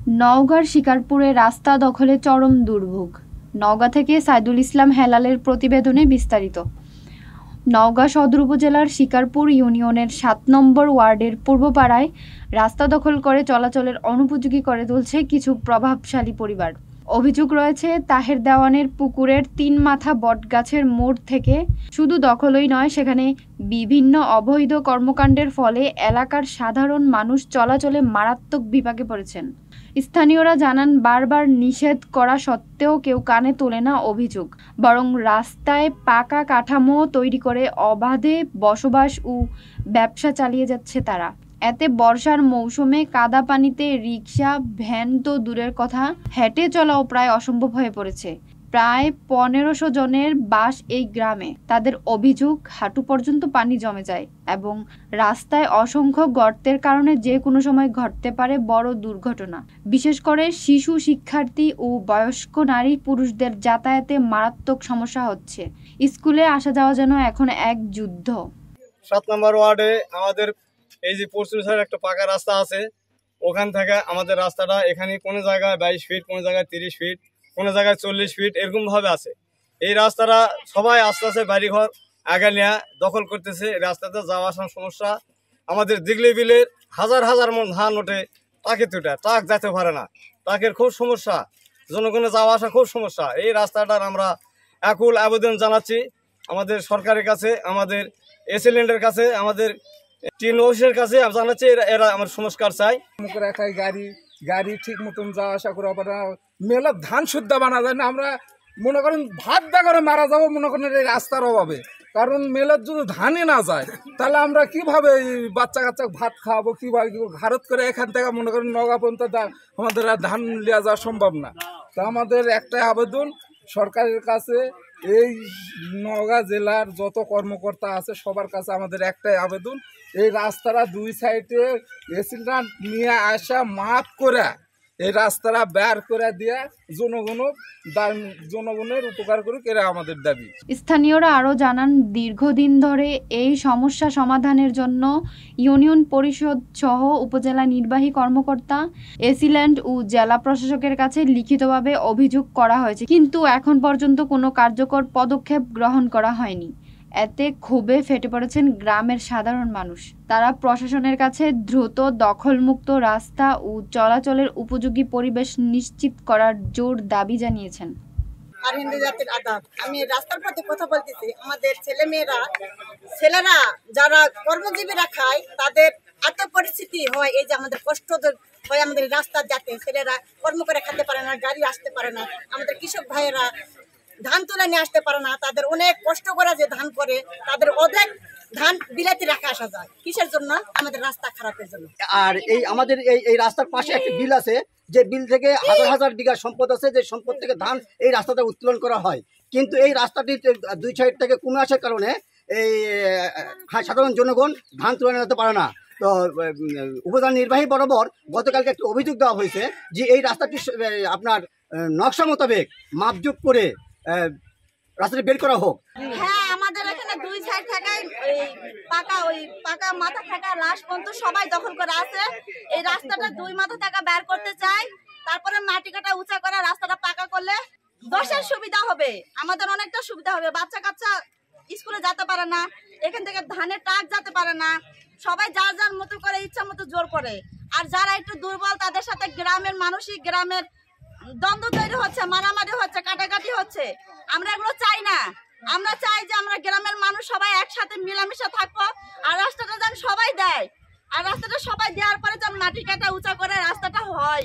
নওগাঁর শিকারপুরে রাস্তা দখলে চরম দুর্ভোগ। নওগাঁ থেকে সাইদুল ইসলাম হেলালের প্রতিবেদনে বিস্তারিত। নওগাঁ সদর উপজেলার শিকারপুর ইউনিয়নের ৭ নম্বর ওয়ার্ডের পূর্বপাড়ায় রাস্তা দখল করে চলাচলের অনুপযোগী করে তুলছে কিছু প্রভাবশালী পরিবার। অভিযোগ রয়েছে, তাহের দেওয়ানের পুকুরের ৩ মাথা বটগাছের মোড় থেকে শুধু দখলই নয়, সেখানে বিভিন্ন অবৈধ কর্মকাণ্ডের ফলে এলাকার সাধারণ মানুষ চলাচলে মারাত্মক বিপাকে পড়েছেন। স্থানীয়রা জানান, বারবার নিষেধ করা সত্ত্বেও কেউ কানে তোলে না অভিযোগ, বরং রাস্তায় পাকা কাঠামো তৈরি করে অবাধে বসবাস ও ব্যবসা চালিয়ে যাচ্ছে তারা। এতে বর্ষার মৌসুমে কাদা পানিতে রিকশা, ভ্যান তো দূরের কথা, হেঁটে চলাও প্রায় অসম্ভব হয়ে পড়েছে। প্রায় ১৫০০ জনের বাস এই গ্রামে। তাদের অভিযোগ, হাঁটু পর্যন্ত পানি জমে যায় এবং রাস্তায় অসংখ্য গর্তের কারণে যে কোনো সময় ঘটতে পারে বড় দুর্ঘটনা। বিশেষ করে শিশু, শিক্ষার্থী ও বয়স্ক নারী পুরুষদের যাতায়াতে মারাত্মক সমস্যা হচ্ছে। স্কুলে আসা যাওয়া যেন এখন এক যুদ্ধ। ৭ নম্বর ওয়ার্ডে আমাদের এই যে পশ্চিম সাইড একটা পাকা রাস্তা আছে, ওখান থেকে আমাদের রাস্তাটা এখানে কোনো জায়গায় ২২ ফিট, কোনো জায়গায় ৩০ ফিট, কোনো জায়গায় ৪০ ফিট এরকমভাবে আছে। এই রাস্তাটা সবাই আস্তে আস্তে বাড়িঘর আগে নিয়ে দখল করতেছে। রাস্তাতে যাওয়া আসার সমস্যা। আমাদের দিগলি বিলের হাজার হাজার মন ধান ওঠে, টাকে তুটা ট্রাক যেতে পারে না, ট্রাকের খুব সমস্যা, জনগণের যাওয়া আসা খুব সমস্যা। এই রাস্তাটার আমরা একুল আবেদন জানাচ্ছি আমাদের সরকারের কাছে, আমাদের এসিল্যান্ডের কাছে, আমাদের টিন অফিসের কাছে জানাচ্ছি, এরা আমার সংস্কার চাই। গাড়ি ঠিক মতন যাওয়া আসা করে মেলা ধান শুদ্ধ বানা যায় না। আমরা মনে করেন ভাত দা করে মারা যাবো মনে করেন এই রাস্তার অভাবে। কারণ মেলার যদি ধানই না যায় তাহলে আমরা কিভাবে বাচ্চা কাচ্চা ভাত খাওয়াবো, কিভাবে ভারত করে এখান থেকে মনে করেন নওগাঁ পর্যন্ত আমাদের আর ধান নেওয়া যাওয়া সম্ভব না। তা আমাদের একটাই আবেদন সরকারের কাছে, এই নওগাঁ জেলার যত কর্মকর্তা আছে সবার কাছে আমাদের একটাই আবেদন, এই রাস্তাটা ২ সাইডে এসিল্যান্ড নিয়ে আসা মাপ করে এই রাস্তাটা বের করে দিয়ে জনগণের উপকার করুক, এরা আমাদের দাবি। স্থানীয়রা আরও জানান, দীর্ঘদিন ধরে এই সমস্যা সমাধানের জন্য ইউনিয়ন পরিষদ সহ উপজেলা নির্বাহী কর্মকর্তা, এসিল্যান্ড ও জেলা প্রশাসকের কাছে লিখিতভাবে অভিযোগ করা হয়েছে, কিন্তু এখন পর্যন্ত কোনো কার্যকর পদক্ষেপ গ্রহণ করা হয়নি। এতে ক্ষোভে ফেটে পড়েছেন গ্রামের সাধারণ মানুষ। তারা প্রশাসনের কাছে দ্রুত দখলমুক্ত রাস্তা ও চলাচলের উপযোগী পরিবেশ নিশ্চিত করার জোর দাবি জানিয়েছেন। আর হিন্দু জাতির আদাব, আমি রাস্তার পথে কথা বলতেছি। আমাদের ছেলেরা যারা কর্মজীবীরা খায়, তাদের এত পরিস্থিতি হয়, এই যে আমাদের কষ্ট হয় আমাদের রাস্তার যাতে ছেলেরা কর্ম করে খেতে পারে না, গাড়ি আসতে পারে না, আমাদের কৃষক ভাইয়েরা ধান তুলে নিয়ে আসতে পারে না, তাদের অনেক কষ্ট করে যে ধান করে তাদের অনেক ধান বিলাতি রাখা আসা যায়। কিসের জন্য? আমাদের রাস্তা খারাপের জন্য। আর এই আমাদের এই রাস্তার পাশে একটা বিল আছে, যে বিল থেকে হাজার হাজার বিঘা সম্পদ আছে, যে সম্পদ থেকে ধান এই রাস্তাতে উত্তোলন করা হয়। কিন্তু এই রাস্তাটি ২ সাইড থেকে কমে আসার কারণে এই সাধারণ জনগণ ধান তুলে নিতে পারে না। তো উপজেলা নির্বাহী বরাবর গতকালকে একটা অভিযোগ দেওয়া হয়েছে যে এই রাস্তাটি আপনার নকশা মোতাবেক মাপজোক করে রাস্তাটি বের করা হোক। হ্যাঁ, আমাদের এখানে ২ সাইড থেকে পাকা মাথা থেকে লাশ পর্যন্ত সবাই দখল করে আছে। এই রাস্তাটা ২ মাথা থেকে বের করতে চাই, তারপরে মাটি কাটা উঁচা করে রাস্তাটা পাকা করলে দশের সুবিধা হবে, আমাদের অনেকটা সুবিধা হবে। বাচ্চা কাচ্চা স্কুলে যেতে পারে না, এখান থেকে ধানের ট্রাক যেতে পারে না, সবাই যার যার মতো করে ইচ্ছা মতো জোর করে। আর যারা একটু দুর্বল তাদের সাথে গ্রামের মানুষই গ্রামের দ্বন্দ্ব তৈরি হচ্ছে, মারামারি হচ্ছে, কাটাকাটি হচ্ছে। আমরা এগুলো চাই না। আমরা চাই যে আমরা গ্রামের মানুষ সবাই একসাথে মিলামিশা থাকবো, আর রাস্তাটা যেন সবাই দেয়, আর রাস্তাটা সবাই দেওয়ার পরে যেন মাটি কাটা উঁচা করে রাস্তাটা হয়।